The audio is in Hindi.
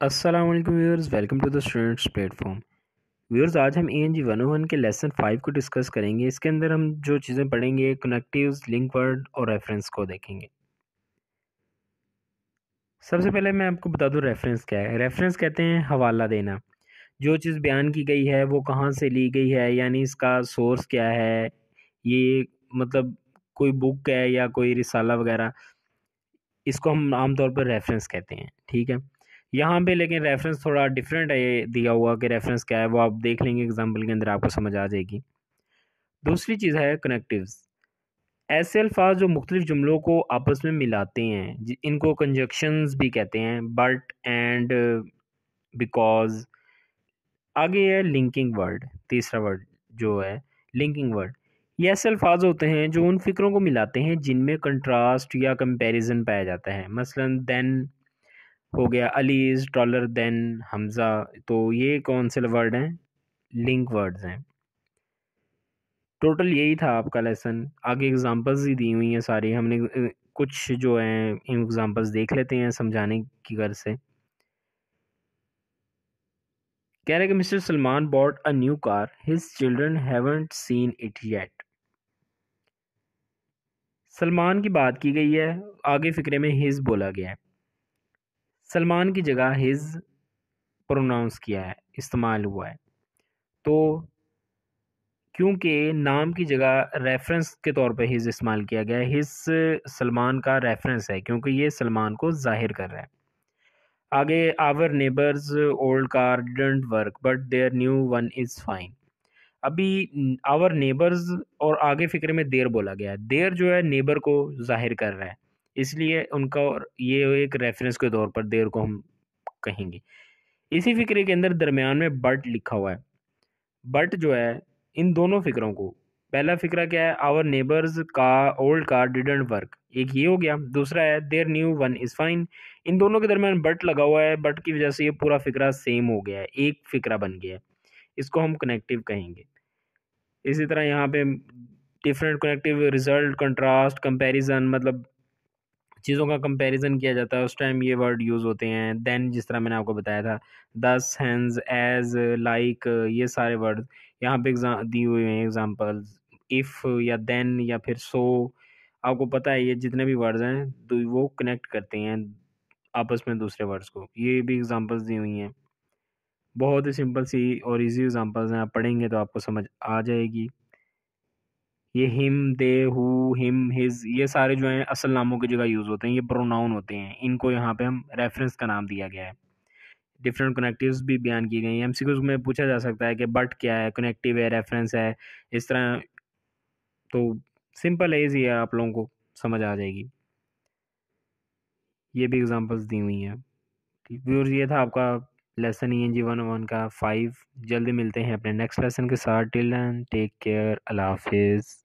अस्सलाम वालेकुम viewers, welcome to the students platform. Viewers, आज हम ANG 101 के लेसन 5 को डिस्कस करेंगे। इसके अंदर हम जो चीज़ें पढ़ेंगे, कनेक्टिव्स, लिंक वर्ड और रेफरेंस को देखेंगे। सबसे पहले मैं आपको बता दूं रेफरेंस क्या है। रेफरेंस कहते हैं हवाला देना। जो चीज़ बयान की गई है वो कहाँ से ली गई है, यानी इसका सोर्स क्या है। ये मतलब कोई बुक है या कोई रिसाला वगैरह, इसको हम आमतौर पर रेफरेंस कहते हैं। ठीक है, यहाँ पे लेकिन रेफरेंस थोड़ा डिफरेंट है। ये दिया हुआ कि रेफरेंस क्या है वो आप देख लेंगे एग्जाम्पल के अंदर, आपको समझ आ जाएगी। दूसरी चीज़ है कनेक्टिव्स। ऐसे अल्फाज जो मुख्तलिफ जुमलों को आपस में मिलाते हैं, इनको कंजक्शंस भी कहते हैं। But, and, because. आगे है लिंकिंग वर्ड। तीसरा वर्ड जो है लिंकिंग वर्ड। ये ऐसे अल्फाज होते हैं जो उन फिक्रों को मिलाते हैं जिनमें कंट्रास्ट या कंपैरिजन पाया जाता है। मसलन देन हो गया, Ali is taller than Hamza. तो ये कौन से वर्ड हैं? लिंक वर्ड्स हैं। टोटल यही था आपका लेसन। आगे एग्जांपल्स ही दी हुई हैं सारी। हमने कुछ जो हैं एग्जांपल्स देख लेते हैं समझाने की गर्ज से। कह रहे कि mister Salman bought a new car, his children haven't seen it yet. Salman की बात की गई है, आगे फिक्रे में हिज बोला गया है। सलमान की जगह हिज प्रोनाउंस किया है, इस्तेमाल हुआ है। तो क्योंकि नाम की जगह रेफरेंस के तौर पे हिज इस्तेमाल किया गया है, हिज सलमान का रेफरेंस है क्योंकि ये सलमान को जाहिर कर रहा है। आगे, our neighbours old car didn't work but their new one is fine. अभी आवर नेबर्स और आगे फिक्र में देर बोला गया है। देर जो है नेबर को जाहिर कर रहा है, इसलिए उनका ये एक रेफरेंस के तौर पर देर को हम कहेंगे। इसी फिक्रे के अंदर दरमियान में बट लिखा हुआ है। बट जो है इन दोनों फिक्रों को, पहला फिक्रा क्या है, आवर नेबर्स का ओल्ड कार डिडंट वर्क, एक ये हो गया। दूसरा है their new one is fine. इन दोनों के दरमियान बट लगा हुआ है, बट की वजह से ये पूरा फिक्रा सेम हो गया है, एक फिक्रा बन गया है। इसको हम कनेक्टिव कहेंगे। इसी तरह यहाँ पे different connective, result, contrast, comparison, मतलब चीज़ों का कंपैरिजन किया जाता है, उस टाइम ये वर्ड यूज़ होते हैं। देन जिस तरह मैंने आपको बताया था, दस, हैंस, एज, लाइक, ये सारे वर्ड यहाँ पे दी हुए हैं एग्जांपल्स। इफ़ या देन या फिर सो, आपको पता है ये जितने भी वर्ड्स हैं तो वो कनेक्ट करते हैं आपस में दूसरे वर्ड्स को। ये भी एग्जांपल्स दी हुई हैं। बहुत ही सिंपल सी और इजी एग्जांपल्स हैं, आप पढ़ेंगे तो आपको समझ आ जाएगी। ये him, they, who, him, his, ये सारे जो हैं असल नामों की जगह यूज़ होते हैं, ये प्रोनाउन होते हैं। इनको यहाँ पे हम रेफरेंस का नाम दिया गया है। डिफरेंट कनेक्टिव्स भी बयान की गई हैं। MCQs में पूछा जा सकता है कि बट क्या है, कनेक्टिव है, रेफरेंस है, इस तरह। तो सिंपल है, ईजी है, आप लोगों को समझ आ जाएगी। ये भी एग्जांपल्स दी हुई हैं। व्यूअर्स, ये था आपका लेसन ENG 101 का 5। जल्दी मिलते हैं अपने नेक्स्ट लेसन के साथ। टिल देन टेक केयर, अल्लाह हाफिज़।